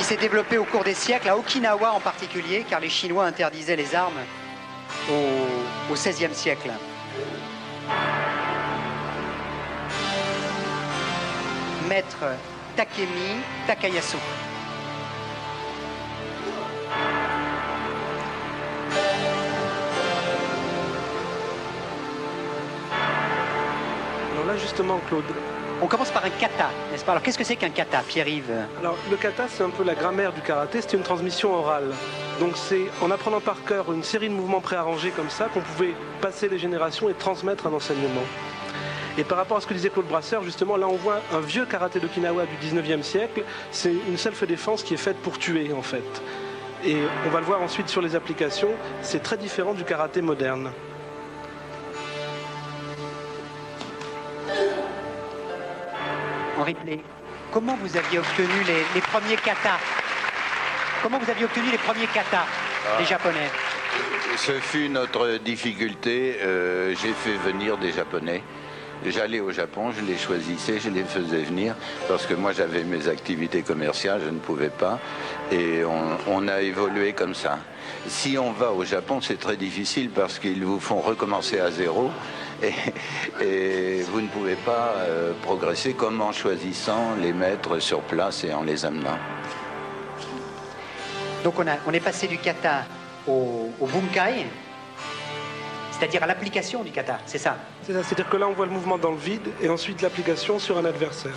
qui s'est développé au cours des siècles, à Okinawa en particulier, car les Chinois interdisaient les armes au XVIe siècle. Maître Takemi Takayasu. Alors là, justement, Claude. On commence par un kata, n'est-ce pas? Alors qu'est-ce que c'est qu'un kata, Pierre-Yves? Alors le kata, c'est un peu la grammaire du karaté, c'est une transmission orale. Donc c'est en apprenant par cœur une série de mouvements préarrangés comme ça qu'on pouvait passer les générations et transmettre un enseignement. Et par rapport à ce que disait Claude Brasseur, justement, là on voit un vieux karaté d'Okinawa du 19e siècle, c'est une self-défense qui est faite pour tuer en fait. Et on va le voir ensuite sur les applications, c'est très différent du karaté moderne. En replay, comment vous aviez obtenu les premiers katas? Comment vous aviez obtenu les premiers katas des Japonais? Ce fut notre difficulté. J'ai fait venir des Japonais. J'allais au Japon, je les choisissais, je les faisais venir parce que moi j'avais mes activités commerciales, je ne pouvais pas. Et on a évolué comme ça. Si on va au Japon, c'est très difficile parce qu'ils vous font recommencer à zéro. Et vous ne pouvez pas progresser comme en choisissant les maîtres sur place et en les amenant. Donc on est passé du kata au bunkai, c'est-à-dire à l'application du kata, c'est ça? C'est ça, c'est-à-dire que là on voit le mouvement dans le vide et ensuite l'application sur un adversaire.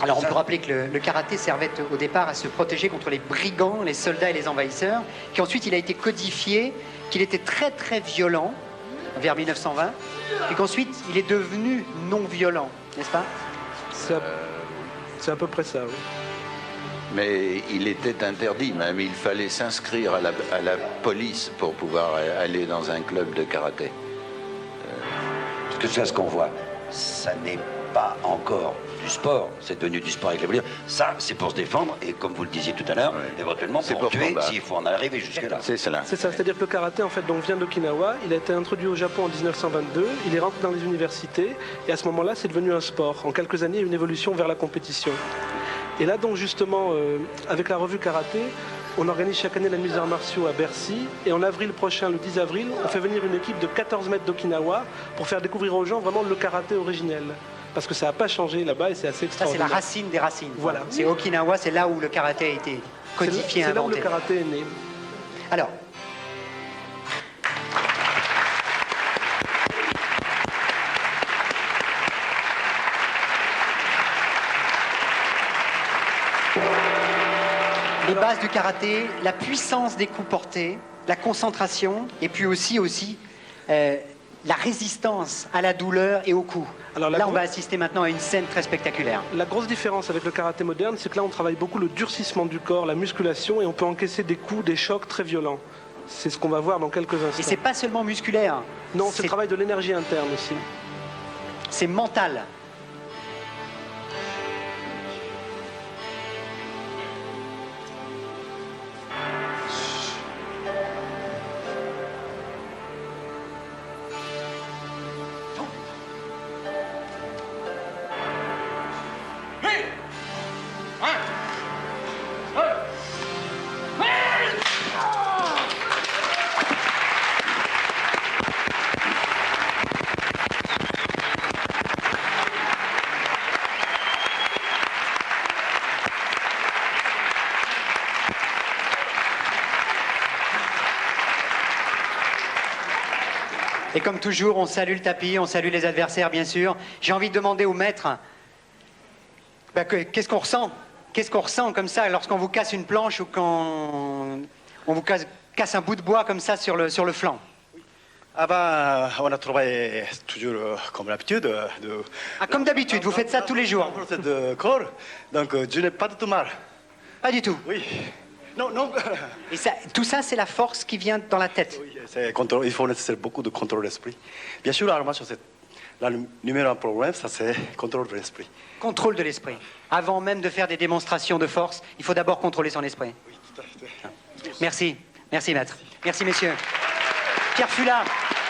Alors on peut rappeler que le karaté servait au départ à se protéger contre les brigands, les soldats et les envahisseurs, qu'ensuite il a été codifié, qu'il était très très violent vers 1920, et qu'ensuite il est devenu non violent, n'est-ce pas? C'est à peu près ça, oui. Mais il était interdit même, il fallait s'inscrire à la police pour pouvoir aller dans un club de karaté. Parce que c'est ce qu'on voit, ça n'est pas encore du sport, c'est devenu du sport avec l'évolution. Ça, c'est pour se défendre, et comme vous le disiez tout à l'heure, éventuellement pour tuer, s'il faut en arriver jusque-là. C'est cela. C'est ça, c'est-à-dire que le karaté en fait donc vient d'Okinawa, il a été introduit au Japon en 1922, il est rentré dans les universités, et à ce moment-là, c'est devenu un sport. En quelques années, il y a eu une évolution vers la compétition. Et là donc justement, avec la revue Karaté, on organise chaque année la nuit des arts martiaux à Bercy, et en avril prochain, le 10 avril, on fait venir une équipe de 14 mètres d'Okinawa pour faire découvrir aux gens vraiment le karaté originel. Parce que ça n'a pas changé là-bas et c'est assez Ça, c'est extraordinaire. la racine des racines. Voilà. C'est Okinawa, c'est là où le karaté a été codifié, C'est là où inventé. le karaté est né. Alors, les bases du karaté, la puissance des coups portés, la concentration, et puis aussi la résistance à la douleur et au coup. Alors, là, on va assister maintenant à une scène très spectaculaire. La grosse différence avec le karaté moderne, c'est que là, on travaille beaucoup le durcissement du corps, la musculation, et on peut encaisser des coups, des chocs très violents. C'est ce qu'on va voir dans quelques instants. Et c'est pas seulement musculaire. Non, c'est le travail de l'énergie interne aussi. C'est mental. Et comme toujours, on salue le tapis, on salue les adversaires, bien sûr. J'ai envie de demander au maître, qu'est-ce qu'on ressent? Qu'est-ce qu'on ressent comme ça lorsqu'on vous casse une planche ou quand on vous casse un bout de bois comme ça sur le flanc? Ah ben, on a travaillé toujours comme d'habitude. Ah, comme d'habitude, vous faites ça tous les jours? De corps, donc je n'ai pas du tout mal. Pas du tout? Oui. Non, non. Et ça, tout ça, c'est la force qui vient dans la tête? Oui, il faut nécessaire beaucoup de contrôle d'esprit. Bien sûr, l'armation, c'est le numéro un problème, ça c'est contrôle de l'esprit. Contrôle de l'esprit. Avant même de faire des démonstrations de force, il faut d'abord contrôler son esprit. Oui, tout à fait. Merci. Merci, maître. Merci, messieurs. Pierre Fula.